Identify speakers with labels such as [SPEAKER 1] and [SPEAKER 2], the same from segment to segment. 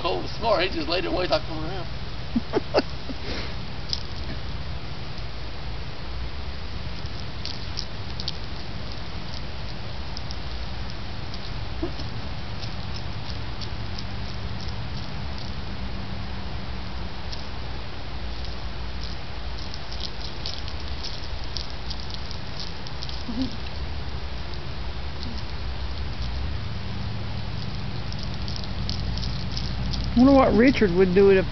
[SPEAKER 1] Cole was smart. He just laid it away till I come around.
[SPEAKER 2] I wonder what Richard would do it if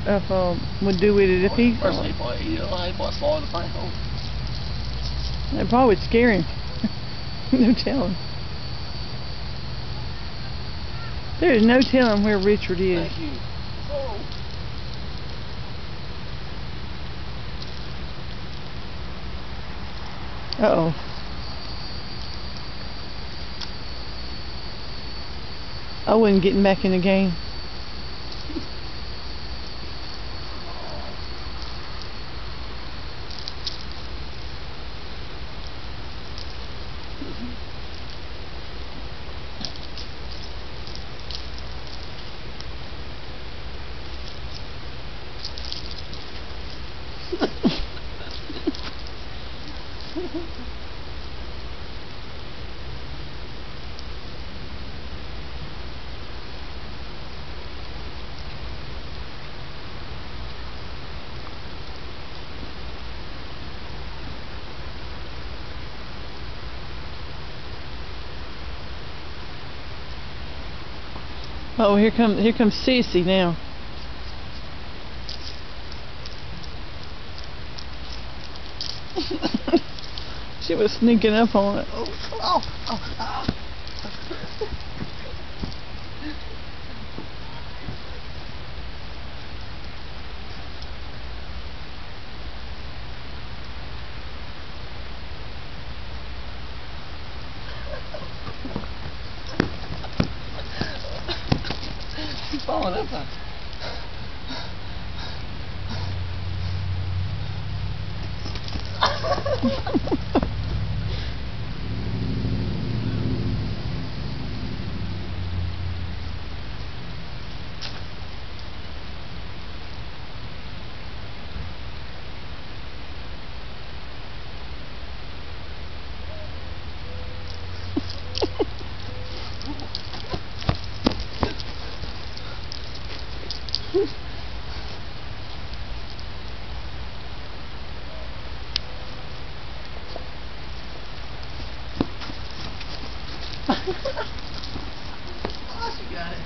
[SPEAKER 2] he.
[SPEAKER 1] Personally, he probably swallowed the prank hole.
[SPEAKER 2] That probably would scare him. No telling. There is no telling where Richard is.
[SPEAKER 1] Thank you. Oh.
[SPEAKER 2] Uh-oh. Owen getting back in the game. Oh, here comes Sissy now. She was sneaking up on it.
[SPEAKER 1] Oh. She's falling up there. Oh, she got it.